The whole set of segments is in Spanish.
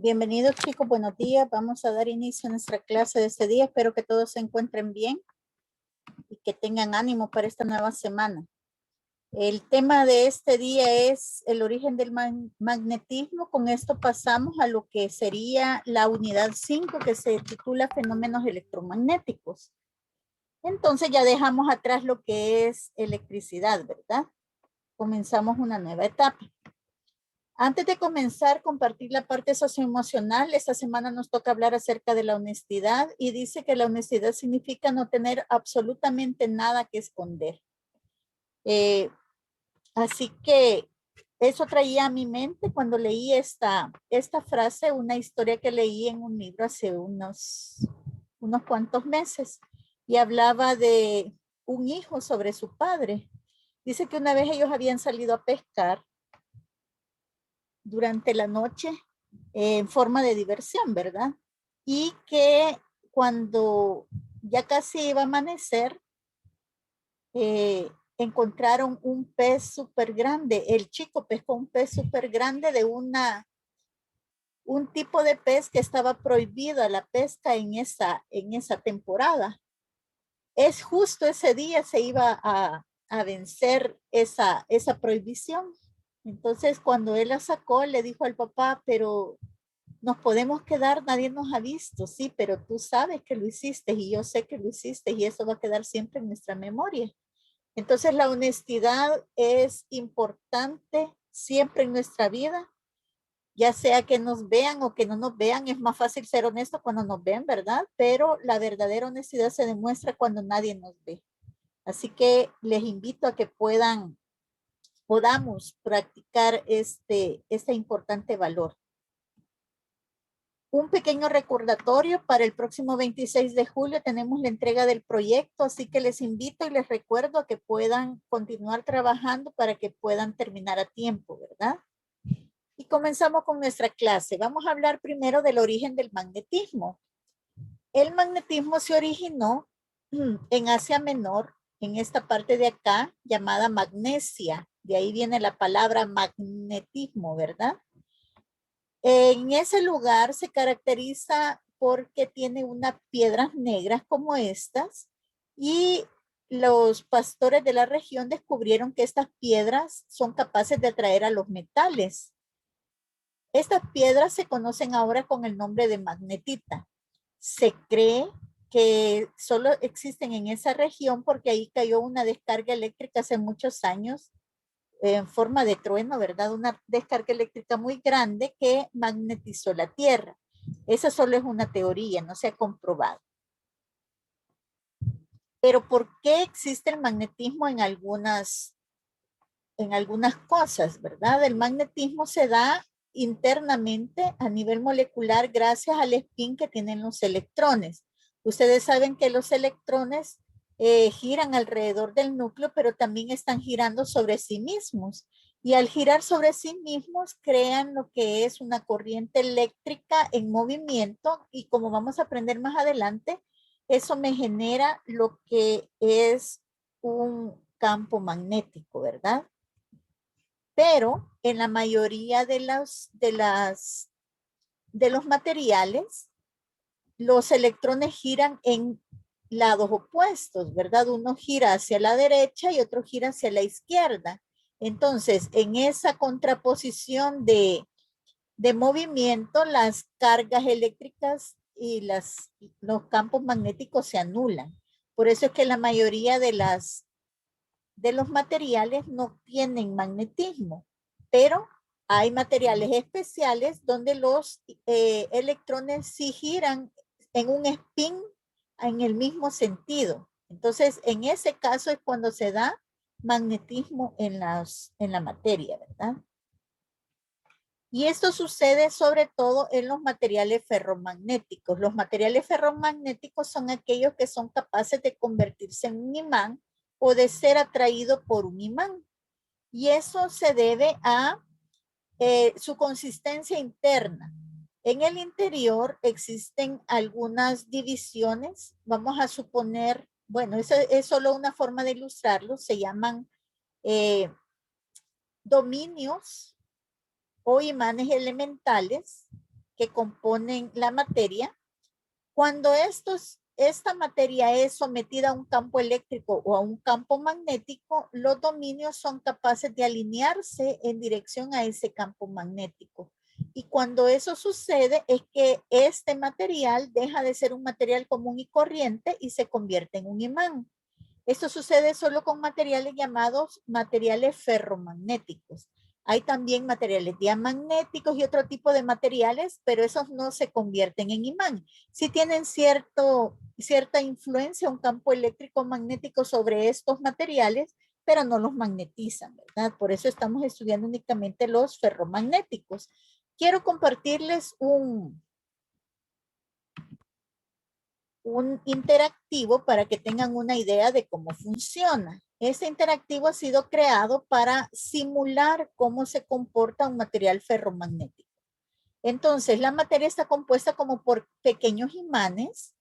Bienvenidos chicos, buenos días. Vamos a dar inicio a nuestra clase de este día. Espero que todos se encuentren bien y que tengan ánimo para esta nueva semana. El tema de este día es el origen del magnetismo. Con esto pasamos a lo que sería la unidad 5 que se titula fenómenos electromagnéticos. Entonces ya dejamos atrás lo que es electricidad, ¿verdad? Comenzamos una nueva etapa. Antes de comenzar, compartir la parte socioemocional, esta semana nos toca hablar acerca de la honestidad y dice que la honestidad significa no tener absolutamente nada que esconder. Así que eso traía a mi mente cuando leí esta frase, una historia que leí en un libro hace unos cuantos meses y hablaba de un hijo sobre su padre. Dice que una vez ellos habían salido a pescar durante la noche en forma de diversión, ¿verdad? Y que cuando ya casi iba a amanecer, encontraron un pez súper grande. El chico pescó un pez súper grande de un tipo de pez que estaba prohibida la pesca en esa temporada. Es justo ese día se iba a vencer esa prohibición. Entonces, cuando él la sacó, le dijo al papá, pero nos podemos quedar, nadie nos ha visto, sí, pero tú sabes que lo hiciste y yo sé que lo hiciste y eso va a quedar siempre en nuestra memoria. Entonces, la honestidad es importante siempre en nuestra vida, ya sea que nos vean o que no nos vean, es más fácil ser honesto cuando nos ven, ¿verdad? Pero la verdadera honestidad se demuestra cuando nadie nos ve. Así que les invito a que podamos practicar este importante valor. Un pequeño recordatorio para el próximo 26 de julio tenemos la entrega del proyecto, así que les invito y les recuerdo a que puedan continuar trabajando para que puedan terminar a tiempo, ¿verdad? Y comenzamos con nuestra clase. Vamos a hablar primero del origen del magnetismo. El magnetismo se originó en Asia Menor, en esta parte de acá, llamada Magnesia. De ahí viene la palabra magnetismo, ¿verdad? En ese lugar se caracteriza porque tiene unas piedras negras como estas y los pastores de la región descubrieron que estas piedras son capaces de atraer a los metales. Estas piedras se conocen ahora con el nombre de magnetita. Se cree que solo existen en esa región porque ahí cayó una descarga eléctrica hace muchos años en forma de trueno, ¿verdad? Una descarga eléctrica muy grande que magnetizó la Tierra. Esa solo es una teoría, no se ha comprobado. Pero ¿por qué existe el magnetismo en algunas cosas, ¿verdad? El magnetismo se da internamente a nivel molecular gracias al spin que tienen los electrones. Ustedes saben que los electrones giran alrededor del núcleo, pero también están girando sobre sí mismos. Y al girar sobre sí mismos, crean lo que es una corriente eléctrica en movimiento. Y como vamos a aprender más adelante, eso me genera lo que es un campo magnético, ¿verdad? Pero en la mayoría de los materiales, los electrones giran en lados opuestos, ¿verdad? Uno gira hacia la derecha y otro gira hacia la izquierda. Entonces, en esa contraposición de movimiento, las cargas eléctricas y los campos magnéticos se anulan. Por eso es que la mayoría de los materiales no tienen magnetismo, pero hay materiales especiales donde los electrones sí giran en un spin en el mismo sentido. Entonces, en ese caso es cuando se da magnetismo en la materia, ¿verdad? Y esto sucede sobre todo en los materiales ferromagnéticos. Los materiales ferromagnéticos son aquellos que son capaces de convertirse en un imán o de ser atraído por un imán. Y eso se debe a su consistencia interna. En el interior existen algunas divisiones. Vamos a suponer, bueno, eso es solo una forma de ilustrarlo. Se llaman dominios o imanes elementales que componen la materia. Cuando esta materia es sometida a un campo eléctrico o a un campo magnético, los dominios son capaces de alinearse en dirección a ese campo magnético. Y cuando eso sucede es que este material deja de ser un material común y corriente y se convierte en un imán. Esto sucede solo con materiales llamados materiales ferromagnéticos. Hay también materiales diamagnéticos y otro tipo de materiales, pero esos no se convierten en imán. Sí tienen cierta influencia, un campo eléctrico magnético sobre estos materiales, pero no los magnetizan, ¿verdad? Por eso estamos estudiando únicamente los ferromagnéticos. Quiero compartirles un interactivo para que tengan una idea de cómo funciona. Este interactivo ha sido creado para simular cómo se comporta un material ferromagnético. Entonces, la materia está compuesta como por pequeños imanes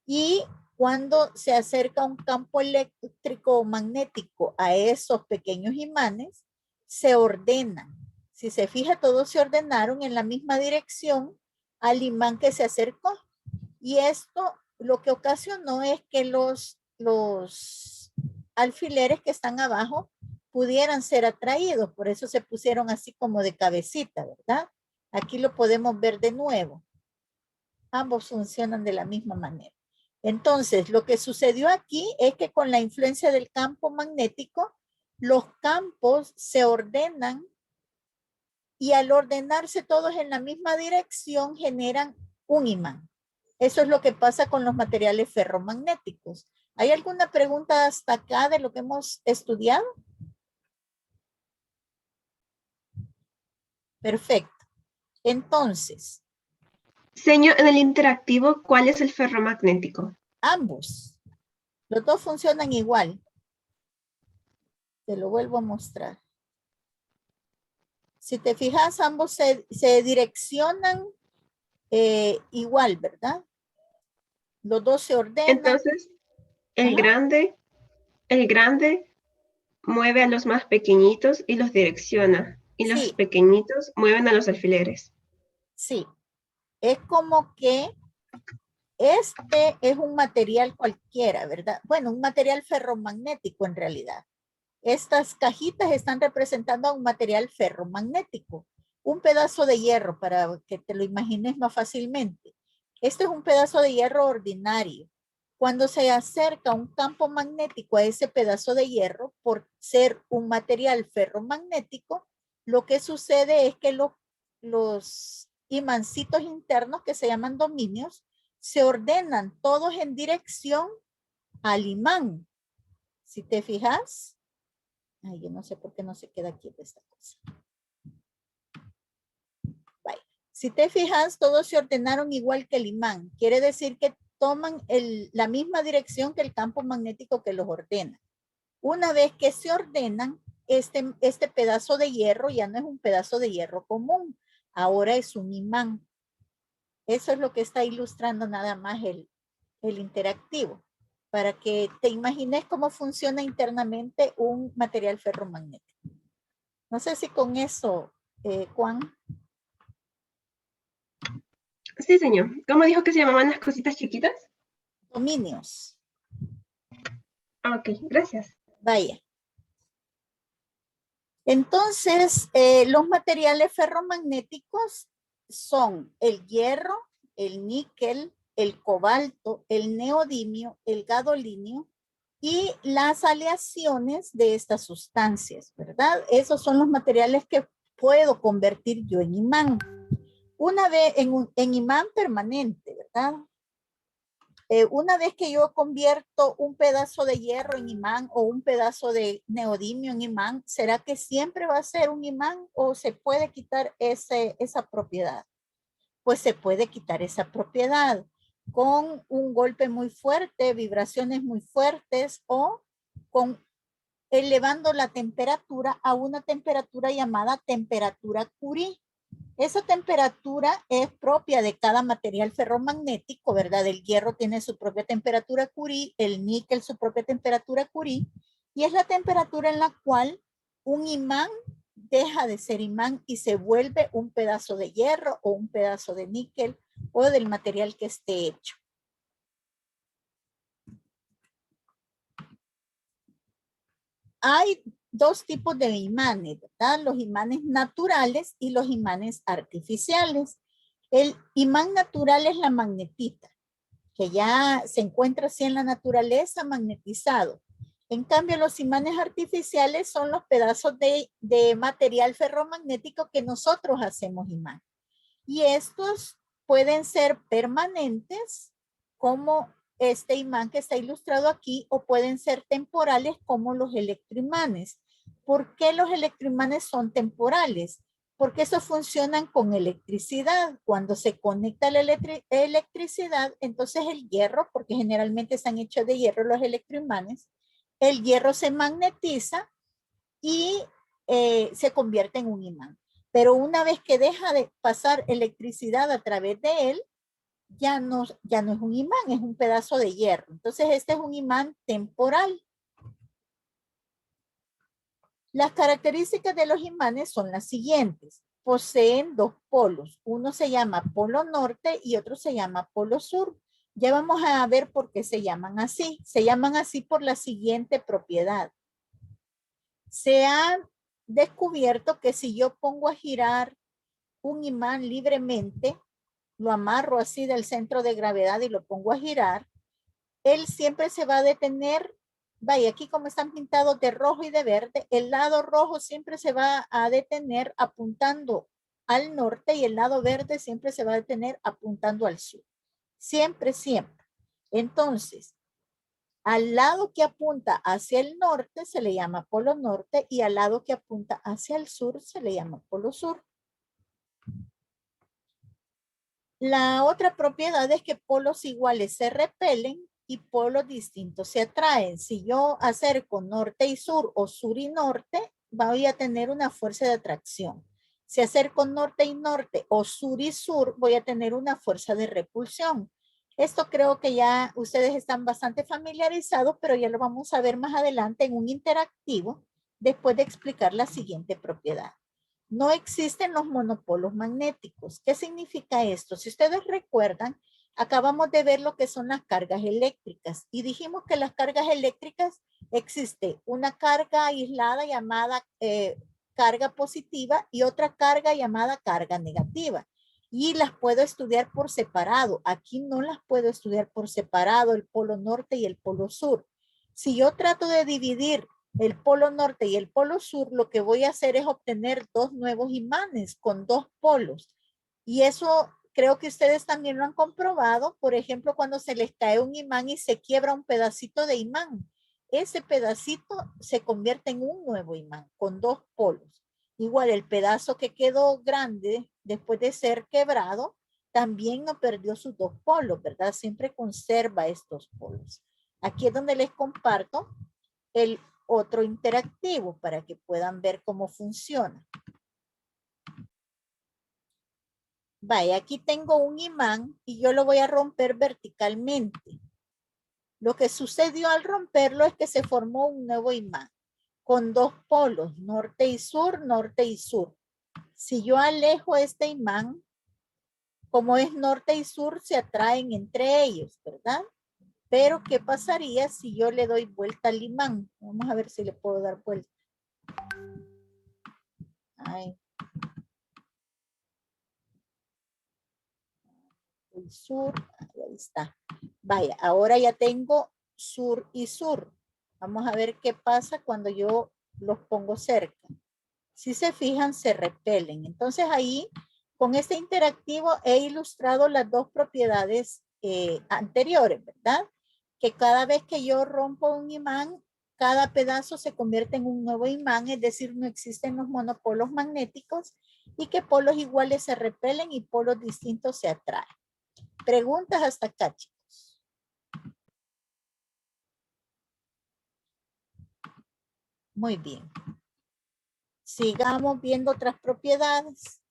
y cuando se acerca un campo eléctrico o magnético a esos pequeños imanes, se ordenan. Si se fija, todos se ordenaron en la misma dirección al imán que se acercó. Y esto lo que ocasionó es que los alfileres que están abajo pudieran ser atraídos. Por eso se pusieron así como de cabecita, ¿verdad? Aquí lo podemos ver de nuevo. Ambos funcionan de la misma manera. Entonces, lo que sucedió aquí es que con la influencia del campo magnético, los campos se ordenan y al ordenarse todos en la misma dirección generan un imán. Eso es lo que pasa con los materiales ferromagnéticos. ¿Hay alguna pregunta hasta acá de lo que hemos estudiado? Perfecto. Entonces, Señor, en el interactivo, ¿cuál es el ferromagnético? ambos. Los dos funcionan igual. Te lo vuelvo a mostrar. Si te fijas, ambos se direccionan igual, ¿verdad? Los dos se ordenan. Entonces, el grande mueve a los más pequeñitos y los direcciona. Y los Sí, pequeñitos mueven a los alfileres. sí. Es como que este es un material cualquiera, ¿verdad? Bueno, un material ferromagnético en realidad. Estas cajitas están representando a un material ferromagnético, un pedazo de hierro para que te lo imagines más fácilmente. Este es un pedazo de hierro ordinario. Cuando se acerca un campo magnético a ese pedazo de hierro, por ser un material ferromagnético, lo que sucede es que los imancitos internos que se llaman dominios se ordenan todos en dirección al imán. Si te fijas, ay, yo no sé por qué no se queda quieta esta cosa. Vaya. Si te fijas, todos se ordenaron igual que el imán. Quiere decir que toman la misma dirección que el campo magnético que los ordena. Una vez que se ordenan, este pedazo de hierro ya no es un pedazo de hierro común, ahora es un imán. Eso es lo que está ilustrando nada más el interactivo, para que te imagines cómo funciona internamente un material ferromagnético. No sé si con eso, Juan. Sí, señor. ¿Cómo dijo que se llamaban las cositas chiquitas? Dominios. Ok, gracias. Vaya. Entonces, los materiales ferromagnéticos son el hierro, el níquel, el cobalto, el neodimio, el gadolinio y las aleaciones de estas sustancias, ¿verdad? Esos son los materiales que puedo convertir yo en imán. Una vez en imán permanente, ¿verdad? Una vez que yo convierto un pedazo de hierro en imán o un pedazo de neodimio en imán, ¿será que siempre va a ser un imán o se puede quitar esa propiedad? Pues se puede quitar esa propiedad con un golpe muy fuerte, vibraciones muy fuertes o con elevando la temperatura a una temperatura llamada temperatura Curie. Esa temperatura es propia de cada material ferromagnético, ¿verdad? El hierro tiene su propia temperatura Curie, el níquel su propia temperatura Curie, y es la temperatura en la cual un imán deja de ser imán y se vuelve un pedazo de hierro o un pedazo de níquel o del material que esté hecho. Hay dos tipos de imanes, ¿verdad? Los imanes naturales y los imanes artificiales. El imán natural es la magnetita, que ya se encuentra así en la naturaleza magnetizado. En cambio, los imanes artificiales son los pedazos de material ferromagnético que nosotros hacemos imán. Y estos pueden ser permanentes, como este imán que está ilustrado aquí, o pueden ser temporales como los electroimanes. ¿Por qué los electroimanes son temporales? Porque esos funcionan con electricidad. Cuando se conecta la electricidad, entonces el hierro, porque generalmente están hechos de hierro los electroimanes, el hierro se magnetiza y se convierte en un imán. Pero una vez que deja de pasar electricidad a través de él, ya no es un imán, es un pedazo de hierro. Entonces este es un imán temporal. Las características de los imanes son las siguientes. Poseen dos polos. Uno se llama polo norte y otro se llama polo sur. Ya vamos a ver por qué se llaman así. Se llaman así por la siguiente propiedad. Se ha descubierto que si yo pongo a girar un imán libremente, lo amarro así del centro de gravedad y lo pongo a girar, él siempre se va a detener. Vaya, aquí como están pintados de rojo y de verde, el lado rojo siempre se va a detener apuntando al norte y el lado verde siempre se va a detener apuntando al sur. Siempre, siempre. Entonces, al lado que apunta hacia el norte se le llama polo norte y al lado que apunta hacia el sur se le llama polo sur. La otra propiedad es que polos iguales se repelen y polos distintos se atraen. Si yo acerco norte y sur o sur y norte, voy a tener una fuerza de atracción. Si acerco norte y norte o sur y sur, voy a tener una fuerza de repulsión. Esto creo que ya ustedes están bastante familiarizados, pero ya lo vamos a ver más adelante en un interactivo después de explicar la siguiente propiedad. No existen los monopolos magnéticos. ¿Qué significa esto? Si ustedes recuerdan, acabamos de ver lo que son las cargas eléctricas y dijimos que las cargas eléctricas existe una carga aislada llamada carga positiva y otra carga llamada carga negativa. Y las puedo estudiar por separado. Aquí no las puedo estudiar por separado, el polo norte y el polo sur. Si yo trato de dividir el polo norte y el polo sur, lo que voy a hacer es obtener dos nuevos imanes con dos polos. Y eso creo que ustedes también lo han comprobado. Por ejemplo, cuando se les cae un imán y se quiebra un pedacito de imán, ese pedacito se convierte en un nuevo imán con dos polos. Igual el pedazo que quedó grande después de ser quebrado, también no perdió sus dos polos, ¿verdad? Siempre conserva estos polos. Aquí es donde les comparto el otro interactivo para que puedan ver cómo funciona. Vaya, aquí tengo un imán y yo lo voy a romper verticalmente. Lo que sucedió al romperlo es que se formó un nuevo imán con dos polos, norte y sur, norte y sur. Si yo alejo este imán, como es norte y sur, se atraen entre ellos, ¿verdad? Pero, ¿qué pasaría si yo le doy vuelta al imán? Vamos a ver si le puedo dar vuelta. Ay. El sur, ahí está. Vaya, ahora ya tengo sur y sur. Vamos a ver qué pasa cuando yo los pongo cerca. Si se fijan, se repelen. Entonces ahí, con este interactivo, he ilustrado las dos propiedades anteriores, ¿verdad? Que cada vez que yo rompo un imán, cada pedazo se convierte en un nuevo imán, es decir, no existen los monopolos magnéticos y que polos iguales se repelen y polos distintos se atraen. Preguntas hasta acá, chicos. Muy bien. Sigamos viendo otras propiedades.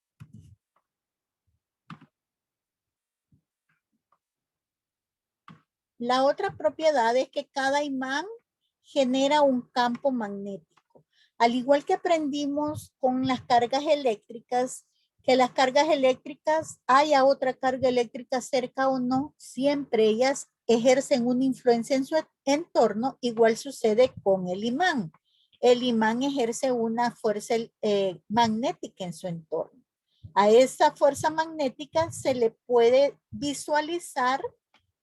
La otra propiedad es que cada imán genera un campo magnético. Al igual que aprendimos con las cargas eléctricas, que las cargas eléctricas, haya otra carga eléctrica cerca o no, siempre ellas ejercen una influencia en su entorno, igual sucede con el imán. El imán ejerce una fuerza magnética en su entorno. A esa fuerza magnética se le puede visualizar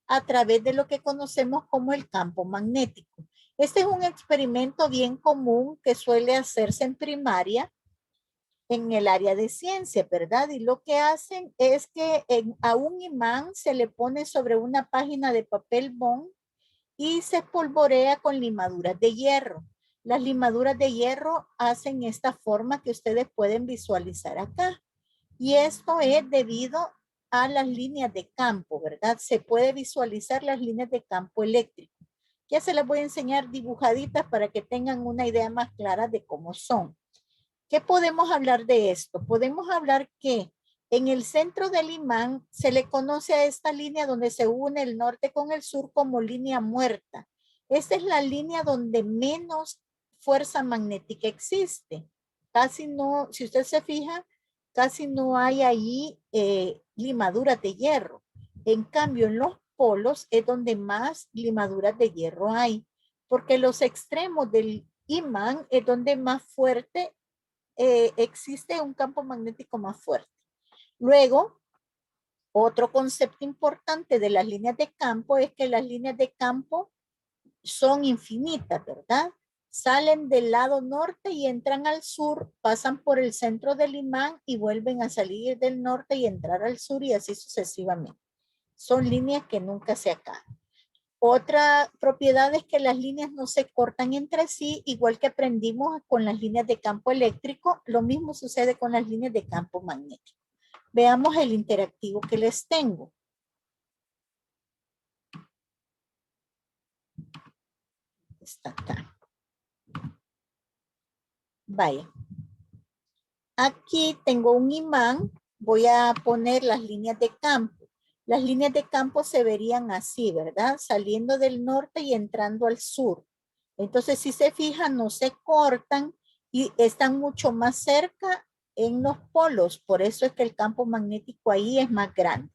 a través de lo que conocemos como el campo magnético. Este es un experimento bien común que suele hacerse en primaria en el área de ciencia, ¿verdad? Y lo que hacen es que a un imán se le pone sobre una página de papel bond y se espolvorea con limaduras de hierro. Las limaduras de hierro hacen esta forma que ustedes pueden visualizar acá. Y esto es debido a las líneas de campo, ¿verdad? Se puede visualizar las líneas de campo eléctrico. Ya se las voy a enseñar dibujaditas para que tengan una idea más clara de cómo son. ¿Qué podemos hablar de esto? Podemos hablar que en el centro del imán se le conoce a esta línea donde se une el norte con el sur como línea muerta. Esta es la línea donde menos fuerza magnética existe. Casi no, si usted se fija, casi no hay ahí limaduras de hierro. En cambio, en los polos es donde más limaduras de hierro hay, porque los extremos del imán es donde más fuerte existe un campo magnético más fuerte. Luego, otro concepto importante de las líneas de campo es que las líneas de campo son infinitas, ¿verdad? Salen del lado norte y entran al sur, pasan por el centro del imán y vuelven a salir del norte y entrar al sur y así sucesivamente. Son líneas que nunca se acaban. Otra propiedad es que las líneas no se cortan entre sí, igual que aprendimos con las líneas de campo eléctrico, lo mismo sucede con las líneas de campo magnético. Veamos el interactivo que les tengo. Está acá. Vaya. Aquí tengo un imán, voy a poner las líneas de campo. Las líneas de campo se verían así, ¿verdad? Saliendo del norte y entrando al sur. Entonces, si se fijan, no se cortan y están mucho más cerca en los polos. Por eso es que el campo magnético ahí es más grande.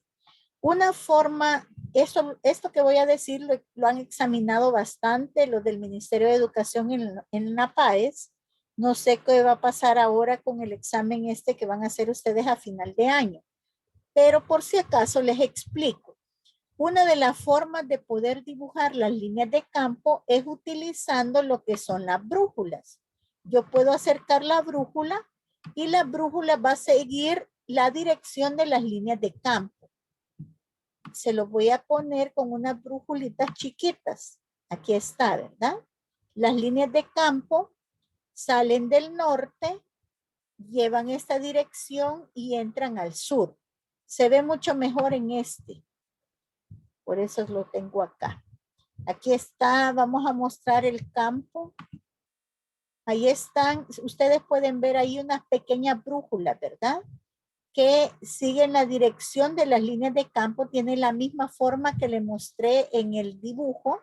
Una forma, esto que voy a decir lo han examinado bastante los del Ministerio de Educación en la PAES. No sé qué va a pasar ahora con el examen este que van a hacer ustedes a final de año. Pero por si acaso les explico. Una de las formas de poder dibujar las líneas de campo es utilizando lo que son las brújulas. Yo puedo acercar la brújula y la brújula va a seguir la dirección de las líneas de campo. Se los voy a poner con unas brújulitas chiquitas. Aquí está, ¿verdad? Las líneas de campo salen del norte, llevan esta dirección y entran al sur. Se ve mucho mejor en este. Por eso lo tengo acá. Aquí está, vamos a mostrar el campo. Ahí están, ustedes pueden ver ahí unas pequeñas brújulas, ¿verdad? Que siguen la dirección de las líneas de campo, tienen la misma forma que le mostré en el dibujo.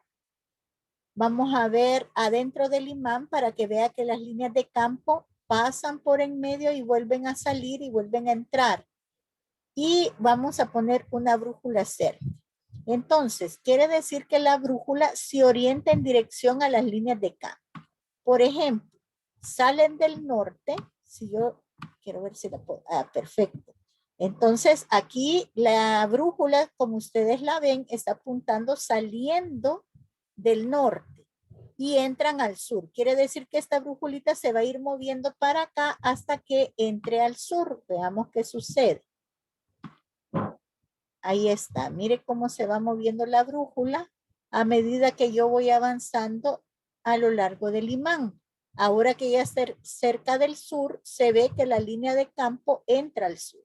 Vamos a ver adentro del imán para que vea que las líneas de campo pasan por en medio y vuelven a salir y vuelven a entrar. Y vamos a poner una brújula cerca. Entonces, quiere decir que la brújula se orienta en dirección a las líneas de campo. Por ejemplo, salen del norte, si yo quiero ver si la puedo, perfecto. Entonces, aquí la brújula, como ustedes la ven, está apuntando saliendo del norte y entran al sur. Quiere decir que esta brújulita se va a ir moviendo para acá hasta que entre al sur. Veamos qué sucede. Ahí está. Mire cómo se va moviendo la brújula a medida que yo voy avanzando a lo largo del imán. Ahora que ya está cerca del sur, se ve que la línea de campo entra al sur.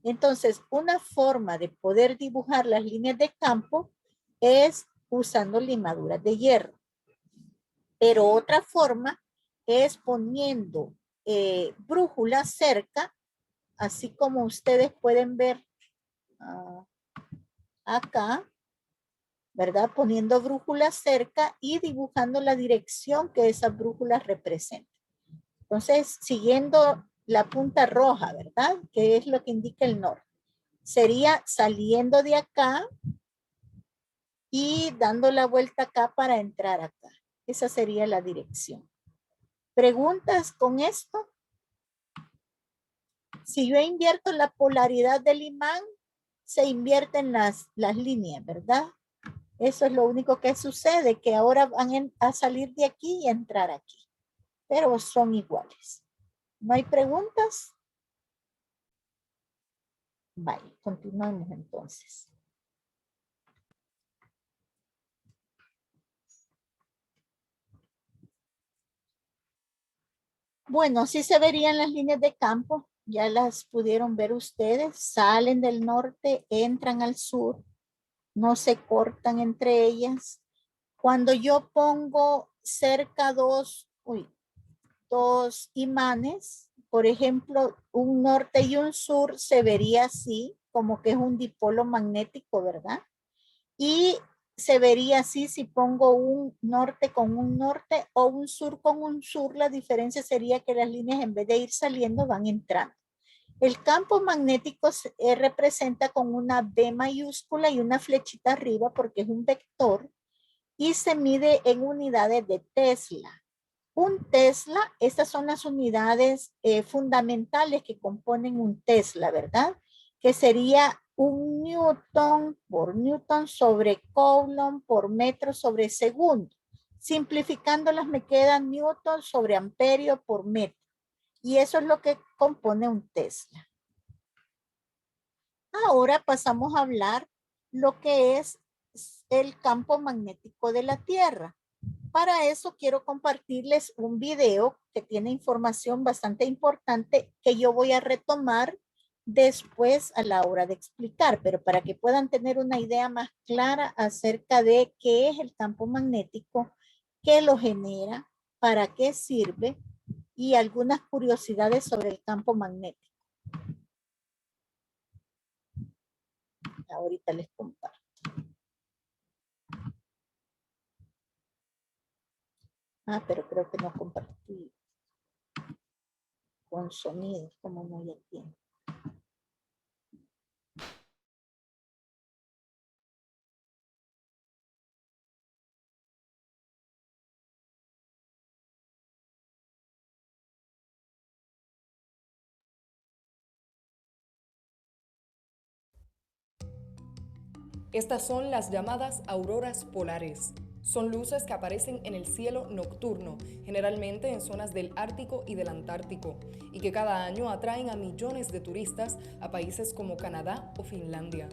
Entonces, una forma de poder dibujar las líneas de campo es usando limaduras de hierro. Pero otra forma es poniendo brújulas cerca, así como ustedes pueden ver acá, ¿verdad? Poniendo brújulas cerca y dibujando la dirección que esas brújulas representan. Entonces, siguiendo la punta roja, ¿verdad? Que es lo que indica el norte. Sería saliendo de acá y dando la vuelta acá para entrar acá. Esa sería la dirección. ¿Preguntas con esto? Si yo invierto la polaridad del imán, se invierten las líneas, ¿verdad? Eso es lo único que sucede, que ahora van a salir de aquí y entrar aquí. Pero son iguales. ¿No hay preguntas? Vale, continuamos entonces. Bueno, sí se verían las líneas de campo, ya las pudieron ver ustedes, salen del norte, entran al sur, no se cortan entre ellas. Cuando yo pongo cerca dos imanes, por ejemplo, un norte y un sur, se vería así, como que es un dipolo magnético, ¿verdad? Y se vería así si pongo un norte con un norte o un sur con un sur. La diferencia sería que las líneas en vez de ir saliendo van entrando. El campo magnético se representa con una B mayúscula y una flechita arriba porque es un vector y se mide en unidades de Tesla. Un Tesla, estas son las unidades fundamentales que componen un Tesla, ¿verdad? Que sería un Newton por Newton sobre Coulomb por metro sobre segundo. Simplificándolas me quedan Newton sobre amperio por metro. Y eso es lo que compone un Tesla. Ahora pasamos a hablar lo que es el campo magnético de la Tierra. Para eso quiero compartirles un video que tiene información bastante importante que yo voy a retomar después a la hora de explicar, pero para que puedan tener una idea más clara acerca de qué es el campo magnético, qué lo genera, para qué sirve y algunas curiosidades sobre el campo magnético. Ahorita les comparto. Pero creo que no compartí con sonido, como no lo entiendo. Estas son las llamadas auroras polares. Son luces que aparecen en el cielo nocturno, generalmente en zonas del Ártico y del Antártico, y que cada año atraen a millones de turistas a países como Canadá o Finlandia.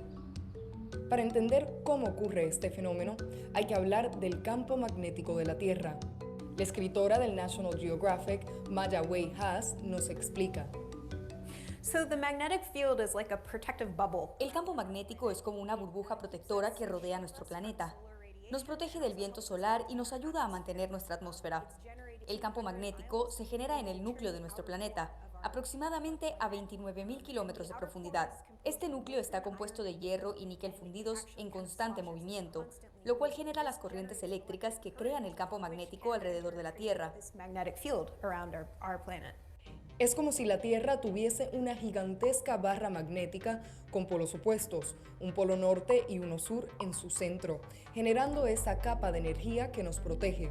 Para entender cómo ocurre este fenómeno, hay que hablar del campo magnético de la Tierra. La escritora del National Geographic, Maya Wei Haas, nos explica. So the magnetic field is like a protective bubble. El campo magnético es como una burbuja protectora que rodea nuestro planeta. Nos protege del viento solar y nos ayuda a mantener nuestra atmósfera. El campo magnético se genera en el núcleo de nuestro planeta, aproximadamente a 29.000 kilómetros de profundidad. Este núcleo está compuesto de hierro y níquel fundidos en constante movimiento, lo cual genera las corrientes eléctricas que crean el campo magnético alrededor de la Tierra. Es como si la Tierra tuviese una gigantesca barra magnética con polos opuestos, un polo norte y uno sur en su centro, generando esa capa de energía que nos protege.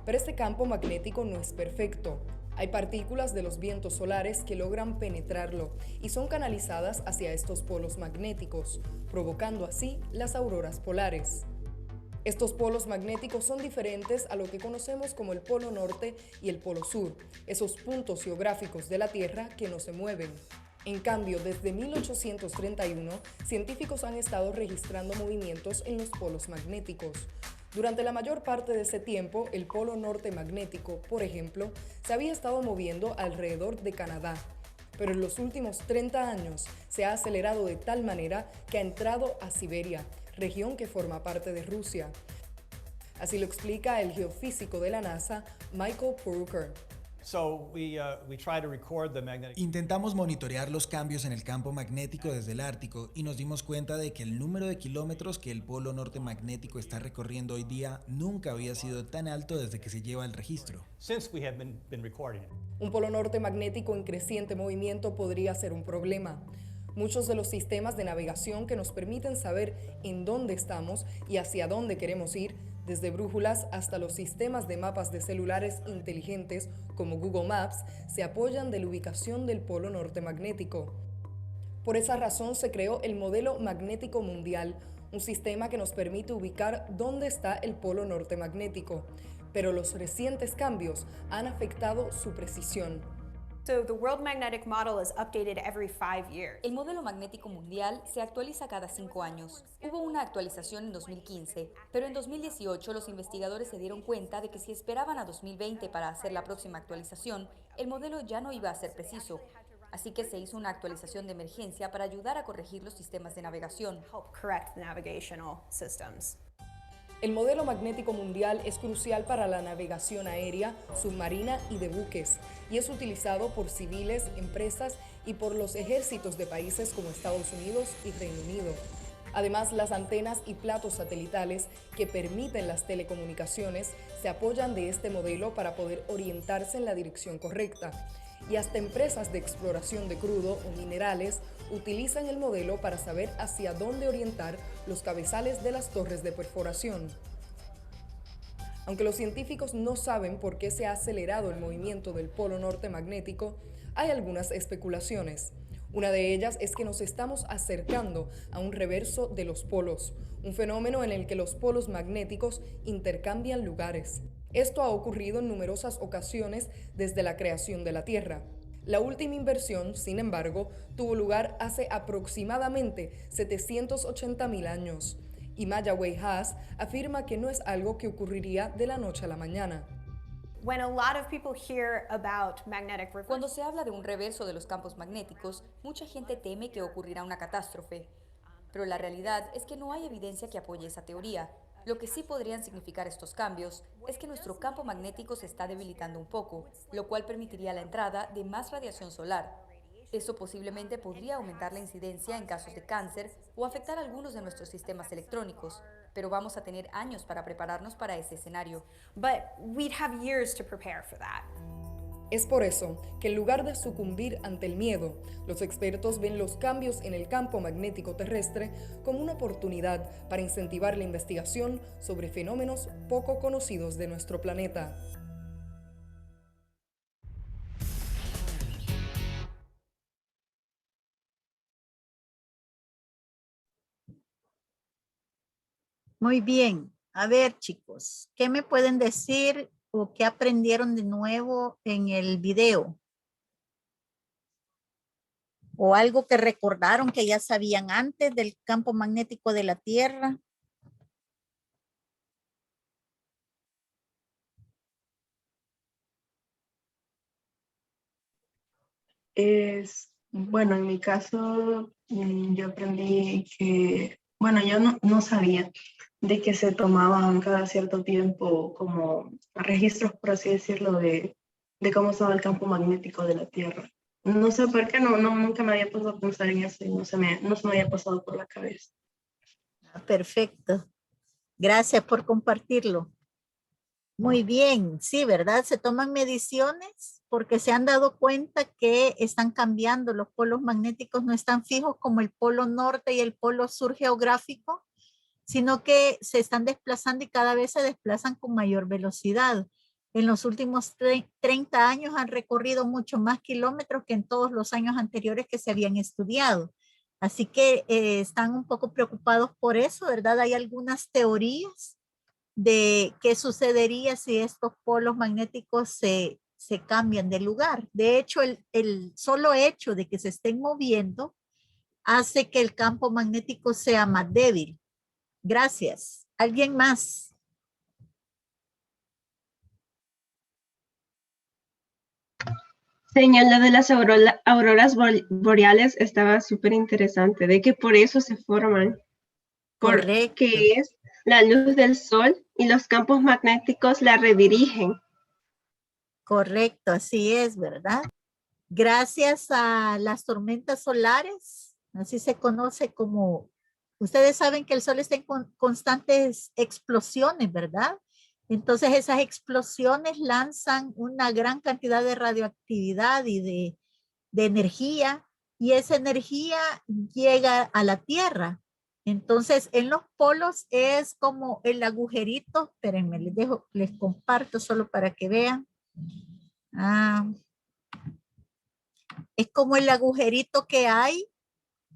Pero este campo magnético no es perfecto. Hay partículas de los vientos solares que logran penetrarlo y son canalizadas hacia estos polos magnéticos, provocando así las auroras polares. Estos polos magnéticos son diferentes a lo que conocemos como el polo norte y el polo sur, esos puntos geográficos de la Tierra que no se mueven. En cambio, desde 1831, científicos han estado registrando movimientos en los polos magnéticos. Durante la mayor parte de ese tiempo, el polo norte magnético, por ejemplo, se había estado moviendo alrededor de Canadá. Pero en los últimos 30 años se ha acelerado de tal manera que ha entrado a Siberia, región que forma parte de Rusia. Así lo explica el geofísico de la NASA, Michael Purker. So we try to record the magnetic. Intentamos monitorear los cambios en el campo magnético desde el Ártico y nos dimos cuenta de que el número de kilómetros que el polo norte magnético está recorriendo hoy día nunca había sido tan alto desde que se lleva el registro. Since we have been recording it. Un polo norte magnético en creciente movimiento podría ser un problema. Muchos de los sistemas de navegación que nos permiten saber en dónde estamos y hacia dónde queremos ir, desde brújulas hasta los sistemas de mapas de celulares inteligentes como Google Maps, se apoyan de la ubicación del polo norte magnético. Por esa razón se creó el modelo magnético mundial, un sistema que nos permite ubicar dónde está el polo norte magnético, pero los recientes cambios han afectado su precisión. So the World Magnetic Model is updated every 5 years. El modelo magnético mundial se actualiza cada 5 años. Hubo una actualización en 2015, pero en 2018 los investigadores se dieron cuenta de que si esperaban a 2020 para hacer la próxima actualización, el modelo ya no iba a ser preciso. Así que se hizo una actualización de emergencia para ayudar a corregir los sistemas de navegación. Help correct the navigational systems. El modelo magnético mundial es crucial para la navegación aérea, submarina y de buques, y es utilizado por civiles, empresas y por los ejércitos de países como Estados Unidos y Reino Unido. Además, las antenas y platos satelitales que permiten las telecomunicaciones se apoyan de este modelo para poder orientarse en la dirección correcta. Y hasta empresas de exploración de crudo o minerales utilizan el modelo para saber hacia dónde orientar los cabezales de las torres de perforación. Aunque los científicos no saben por qué se ha acelerado el movimiento del polo norte magnético, hay algunas especulaciones. Una de ellas es que nos estamos acercando a un reverso de los polos, un fenómeno en el que los polos magnéticos intercambian lugares. Esto ha ocurrido en numerosas ocasiones desde la creación de la Tierra. La última inversión, sin embargo, tuvo lugar hace aproximadamente 780.000 años, y Maya Wei Haas afirma que no es algo que ocurriría de la noche a la mañana. When a lot of people hear about magnetic reversal, Cuando se habla de un reverso de los campos magnéticos, mucha gente teme que ocurrirá una catástrofe. Pero la realidad es que no hay evidencia que apoye esa teoría. Lo que sí podrían significar estos cambios es que nuestro campo magnético se está debilitando un poco, lo cual permitiría la entrada de más radiación solar. Eso posiblemente podría aumentar la incidencia en casos de cáncer o afectar algunos de nuestros sistemas electrónicos, pero vamos a tener años para prepararnos para ese escenario. but we'd have years to prepare for that. Es por eso que en lugar de sucumbir ante el miedo, los expertos ven los cambios en el campo magnético terrestre como una oportunidad para incentivar la investigación sobre fenómenos poco conocidos de nuestro planeta. Muy bien. A ver, chicos, ¿qué me pueden decir o qué aprendieron de nuevo en el video? O algo que recordaron que ya sabían antes del campo magnético de la Tierra. Bueno, en mi caso, yo aprendí que, bueno, yo no sabía de que se tomaban cada cierto tiempo como registros, por así decirlo, de cómo estaba el campo magnético de la Tierra. No sé por qué, nunca me había puesto a pensar en eso y no se me había pasado por la cabeza. Perfecto. Gracias por compartirlo. Muy bien, sí, ¿verdad? Se toman mediciones porque se han dado cuenta que están cambiando. Los polos magnéticos no están fijos como el polo norte y el polo sur geográfico, sino que se están desplazando y cada vez se desplazan con mayor velocidad. En los últimos 30 años han recorrido mucho más kilómetros que en todos los años anteriores que se habían estudiado. Así que están un poco preocupados por eso, ¿verdad? Hay algunas teorías de qué sucedería si estos polos magnéticos se cambian de lugar. De hecho, el solo hecho de que se estén moviendo hace que el campo magnético sea más débil. Gracias. ¿Alguien más? Señor, lo de las auroras boreales estaba súper interesante, de que por eso se forman. Correcto. Porque es la luz del sol y los campos magnéticos la redirigen. Correcto, así es, ¿verdad? Gracias a las tormentas solares, así se conoce como, ustedes saben que el sol está en constantes explosiones, ¿verdad? Entonces esas explosiones lanzan una gran cantidad de radioactividad y de energía, y esa energía llega a la Tierra. Entonces en los polos es como el agujerito, espérenme, les comparto solo para que vean. Es como el agujerito que hay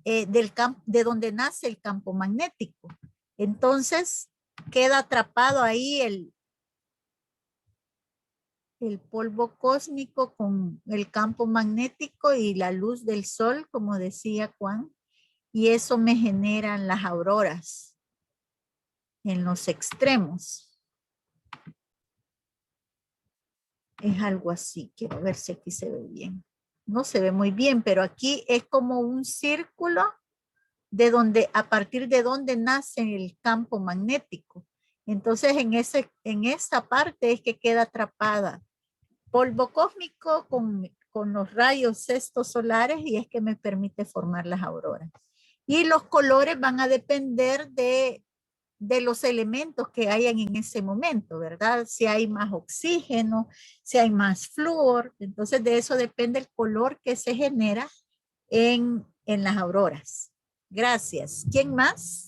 de donde nace el campo magnético. Entonces queda atrapado ahí el polvo cósmico con el campo magnético y la luz del sol, como decía Juan, y eso me generan las auroras en los extremos. Es algo así, quiero ver si aquí se ve bien. No se ve muy bien, pero aquí es como un círculo de donde, a partir de donde nace el campo magnético. Entonces, en esa parte es que queda atrapada polvo cósmico con los rayos estos solares y es que me permite formar las auroras. Y los colores van a depender de los elementos que hayan en ese momento, ¿verdad? Si hay más oxígeno, si hay más flúor, entonces de eso depende el color que se genera en las auroras. Gracias. ¿Quién más?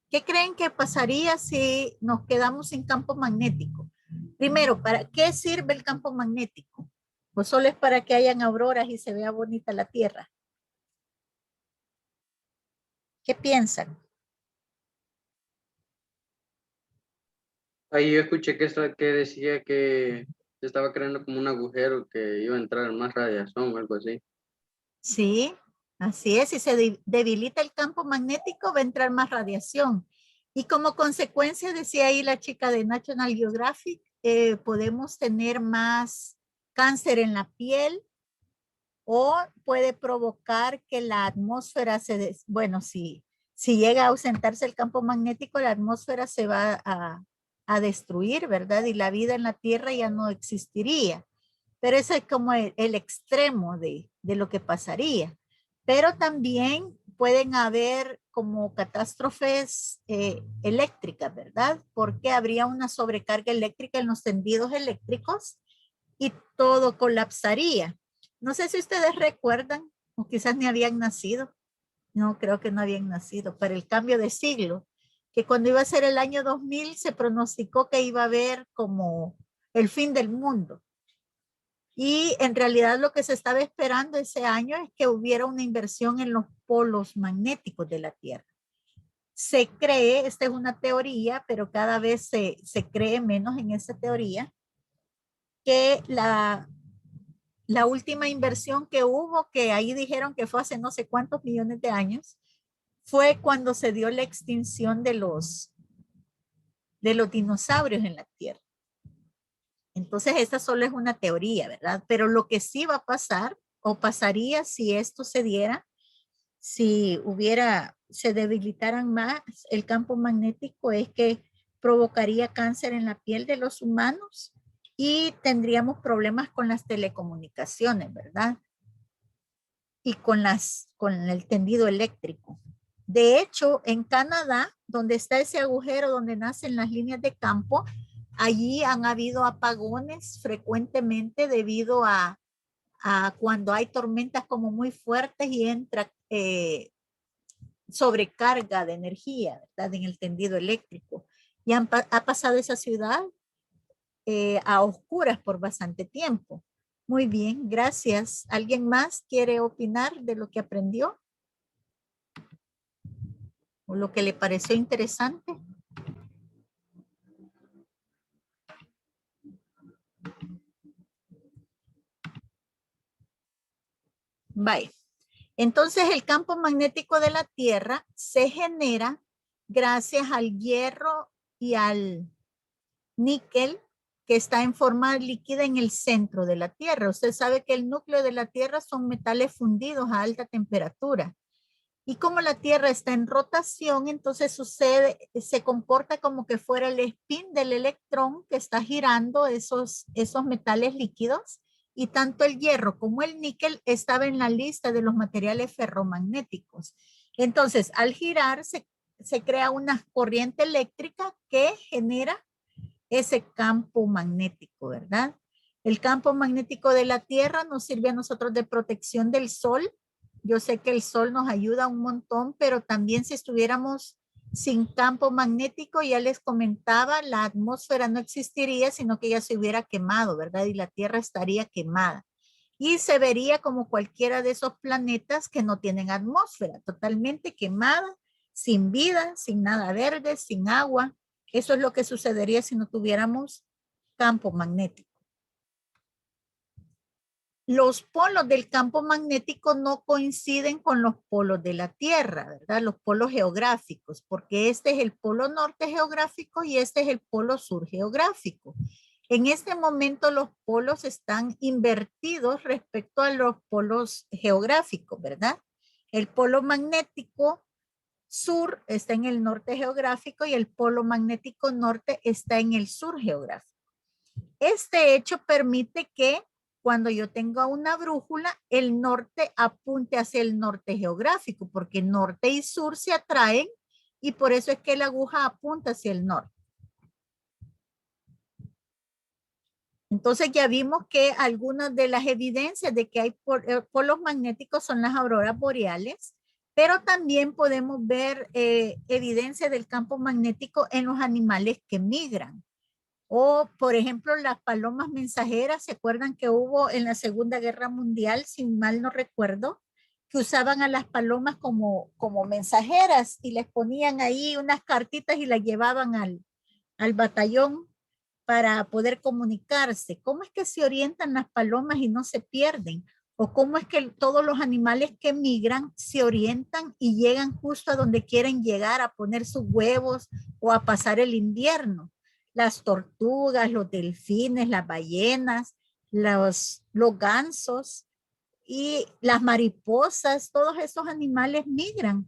¿Qué creen que pasaría si nos quedamos sin campo magnético? Primero, ¿para qué sirve el campo magnético? ¿O solo es para que hayan auroras y se vea bonita la Tierra? ¿Qué piensan? Ahí yo escuché que decía que se estaba creando como un agujero que iba a entrar más radiación o algo así. Sí, así es. Si se debilita el campo magnético, va a entrar más radiación. Y como consecuencia, decía ahí la chica de National Geographic, podemos tener más cáncer en la piel o puede provocar que la atmósfera bueno, si llega a ausentarse el campo magnético, la atmósfera se va a destruir, ¿verdad? Y la vida en la Tierra ya no existiría. Pero eso es como el extremo de lo que pasaría. Pero también pueden haber como catástrofes eléctricas, ¿verdad? Porque habría una sobrecarga eléctrica en los tendidos eléctricos y todo colapsaría. No sé si ustedes recuerdan, o quizás ni habían nacido. No, creo que no habían nacido, para el cambio de siglo, que cuando iba a ser el año 2000 se pronosticó que iba a haber como el fin del mundo. Y en realidad lo que se estaba esperando ese año es que hubiera una inversión en los polos magnéticos de la Tierra. Se cree, esta es una teoría, pero cada vez se cree menos en esa teoría, que la última inversión que hubo, que ahí dijeron que fue hace no sé cuántos millones de años, fue cuando se dio la extinción de los dinosaurios en la Tierra. Entonces, esta solo es una teoría, ¿verdad? Pero lo que sí va a pasar o pasaría si esto se diera, si se debilitaran más el campo magnético, es que provocaría cáncer en la piel de los humanos y tendríamos problemas con las telecomunicaciones, ¿verdad? Y con el tendido eléctrico. De hecho, en Canadá, donde está ese agujero donde nacen las líneas de campo, allí han habido apagones frecuentemente debido a cuando hay tormentas como muy fuertes y entra sobrecarga de energía, ¿verdad? En el tendido eléctrico. Y ha pasado esa ciudad a oscuras por bastante tiempo. Muy bien, gracias. ¿Alguien más quiere opinar de lo que aprendió? ¿O lo que le pareció interesante? Bye. Entonces el campo magnético de la Tierra se genera gracias al hierro y al níquel que está en forma líquida en el centro de la Tierra. Usted sabe que el núcleo de la Tierra son metales fundidos a alta temperatura. Y como la Tierra está en rotación, entonces sucede, se comporta como que fuera el spin del electrón que está girando esos metales líquidos. Y tanto el hierro como el níquel estaba en la lista de los materiales ferromagnéticos. Entonces, al girar se crea una corriente eléctrica que genera ese campo magnético, ¿verdad? El campo magnético de la Tierra nos sirve a nosotros de protección del sol. Yo sé que el sol nos ayuda un montón, pero también si estuviéramos sin campo magnético, ya les comentaba, la atmósfera no existiría, sino que ya se hubiera quemado, ¿verdad? Y la Tierra estaría quemada. Y se vería como cualquiera de esos planetas que no tienen atmósfera, totalmente quemada, sin vida, sin nada verde, sin agua. Eso es lo que sucedería si no tuviéramos campo magnético. Los polos del campo magnético no coinciden con los polos de la Tierra, ¿verdad? Los polos geográficos, porque este es el polo norte geográfico y este es el polo sur geográfico. En este momento los polos están invertidos respecto a los polos geográficos, ¿verdad? El polo magnético sur está en el norte geográfico y el polo magnético norte está en el sur geográfico. Este hecho permite que cuando yo tenga una brújula, el norte apunte hacia el norte geográfico, porque norte y sur se atraen y por eso es que la aguja apunta hacia el norte. Entonces ya vimos que algunas de las evidencias de que hay polos magnéticos son las auroras boreales, pero también podemos ver evidencia del campo magnético en los animales que migran. O, por ejemplo, las palomas mensajeras, ¿se acuerdan que hubo en la Segunda Guerra Mundial, si mal no recuerdo, que usaban a las palomas como mensajeras y les ponían ahí unas cartitas y las llevaban al batallón para poder comunicarse? ¿Cómo es que se orientan las palomas y no se pierden? ¿O cómo es que todos los animales que migran se orientan y llegan justo a donde quieren llegar a poner sus huevos o a pasar el invierno? Las tortugas, los delfines, las ballenas, los gansos y las mariposas, todos esos animales migran.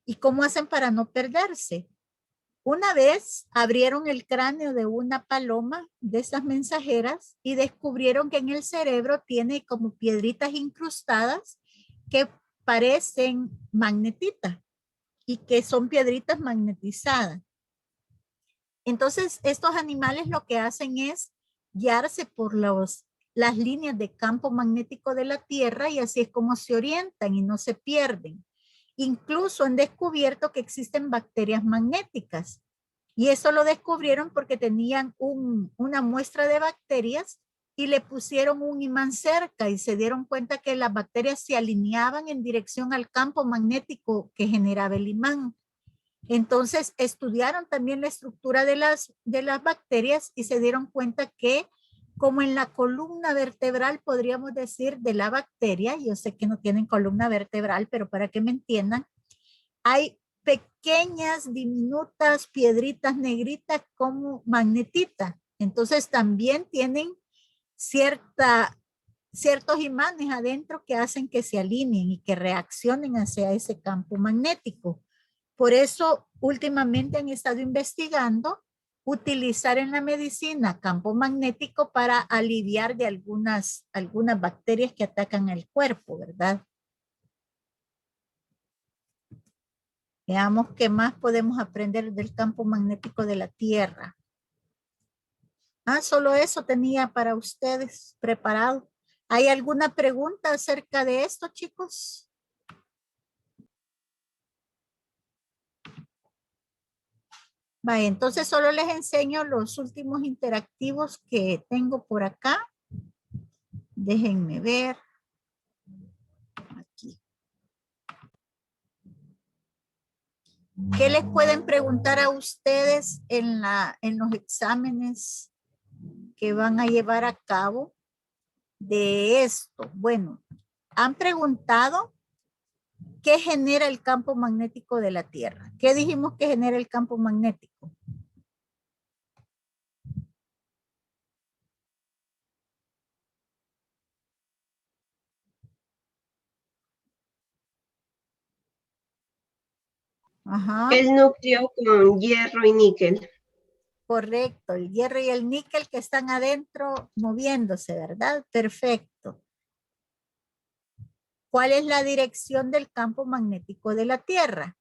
¿Y cómo hacen para no perderse? Una vez abrieron el cráneo de una paloma de esas mensajeras y descubrieron que en el cerebro tiene como piedritas incrustadas que parecen magnetitas y que son piedritas magnetizadas. Entonces, estos animales lo que hacen es guiarse por las líneas de campo magnético de la Tierra y así es como se orientan y no se pierden. Incluso han descubierto que existen bacterias magnéticas. Y eso lo descubrieron porque tenían una muestra de bacterias y le pusieron un imán cerca y se dieron cuenta que las bacterias se alineaban en dirección al campo magnético que generaba el imán. Entonces estudiaron también la estructura de las bacterias y se dieron cuenta que como en la columna vertebral, podríamos decir, de la bacteria, yo sé que no tienen columna vertebral, pero para que me entiendan, hay pequeñas, diminutas piedritas negritas como magnetita. Entonces también tienen ciertos imanes adentro que hacen que se alineen y que reaccionen hacia ese campo magnético. Por eso últimamente han estado investigando utilizar en la medicina campo magnético para aliviar de algunas bacterias que atacan el cuerpo, ¿verdad? Veamos qué más podemos aprender del campo magnético de la Tierra. Solo eso tenía para ustedes preparado. ¿Hay alguna pregunta acerca de esto, chicos? Vale, entonces solo les enseño los últimos interactivos que tengo por acá. Déjenme ver. Aquí. ¿Qué les pueden preguntar a ustedes en los exámenes que van a llevar a cabo de esto? Bueno, han preguntado qué genera el campo magnético de la Tierra. ¿Qué dijimos que genera el campo magnético? Ajá. El núcleo con hierro y níquel. Correcto, el hierro y el níquel que están adentro moviéndose, ¿verdad? Perfecto. ¿Cuál es la dirección del campo magnético de la Tierra?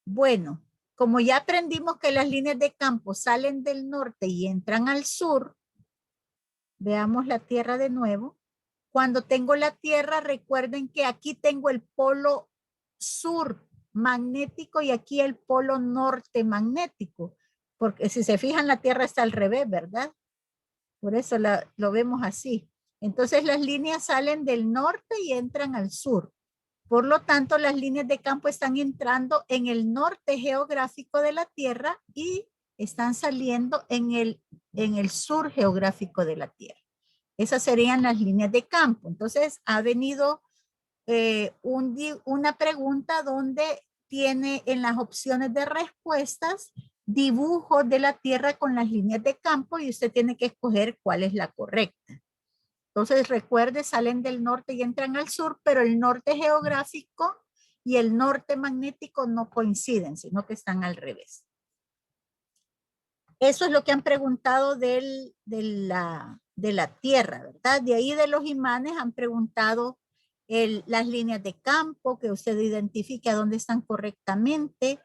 Bueno, como ya aprendimos que las líneas de campo salen del norte y entran al sur, veamos la Tierra de nuevo. Cuando tengo la Tierra, recuerden que aquí tengo el polo sur magnético y aquí el polo norte magnético. Porque si se fijan, la Tierra está al revés, ¿verdad? Por eso lo vemos así. Entonces las líneas salen del norte y entran al sur. Por lo tanto, las líneas de campo están entrando en el norte geográfico de la Tierra y están saliendo en el sur geográfico de la Tierra. Esas serían las líneas de campo. Entonces, ha venido una pregunta donde tiene en las opciones de respuestas dibujos de la Tierra con las líneas de campo y usted tiene que escoger cuál es la correcta. Entonces, recuerde, salen del norte y entran al sur, pero el norte geográfico y el norte magnético no coinciden, sino que están al revés. Eso es lo que han preguntado de la Tierra, ¿verdad? De ahí de los imanes han preguntado las líneas de campo, que usted identifique a dónde están correctamente.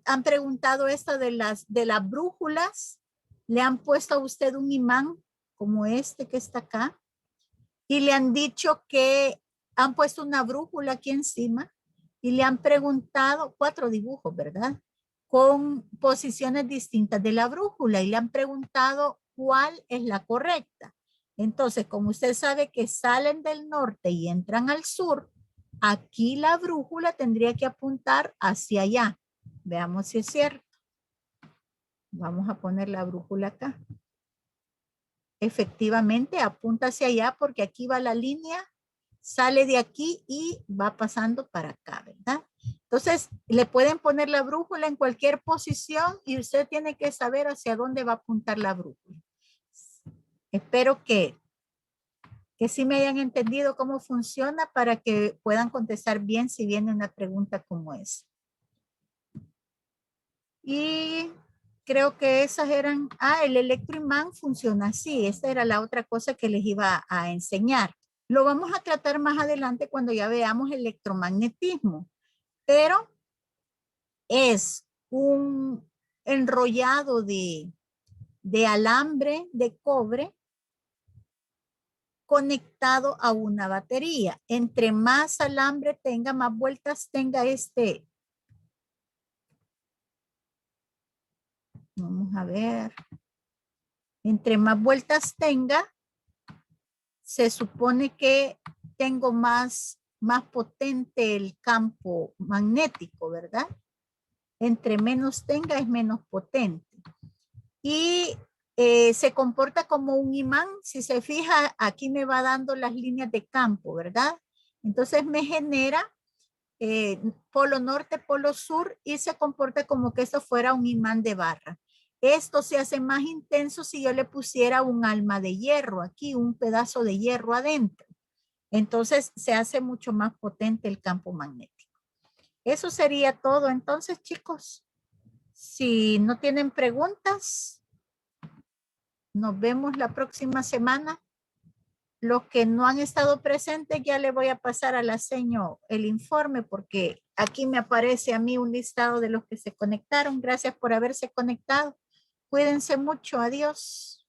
Han preguntado esto de las brújulas. Le han puesto a usted un imán como este que está acá. Y le han dicho que han puesto una brújula aquí encima y le han preguntado 4 dibujos, ¿verdad? Con posiciones distintas de la brújula y le han preguntado cuál es la correcta. Entonces, como usted sabe que salen del norte y entran al sur, aquí la brújula tendría que apuntar hacia allá. Veamos si es cierto. Vamos a poner la brújula acá. Efectivamente, apunta hacia allá porque aquí va la línea, sale de aquí y va pasando para acá, ¿verdad? Entonces, le pueden poner la brújula en cualquier posición y usted tiene que saber hacia dónde va a apuntar la brújula. Espero que sí me hayan entendido cómo funciona para que puedan contestar bien si viene una pregunta como esa. Y creo que esas eran, el electroimán funciona así. Esta era la otra cosa que les iba a enseñar. Lo vamos a tratar más adelante cuando ya veamos electromagnetismo, pero es un enrollado de alambre de cobre conectado a una batería. Entre más alambre tenga, más vueltas tenga vamos a ver. Entre más vueltas tenga, se supone que tengo más potente el campo magnético, ¿verdad? Entre menos tenga es menos potente. Y se comporta como un imán. Si se fija, aquí me va dando las líneas de campo, ¿verdad? Entonces me genera polo norte, polo sur y se comporta como que esto fuera un imán de barra. Esto se hace más intenso si yo le pusiera un alma de hierro aquí, un pedazo de hierro adentro. Entonces se hace mucho más potente el campo magnético. Eso sería todo. Entonces, chicos, si no tienen preguntas, nos vemos la próxima semana. Los que no han estado presentes, ya le voy a pasar a la seño el informe porque aquí me aparece a mí un listado de los que se conectaron. Gracias por haberse conectado. Cuídense mucho. Adiós.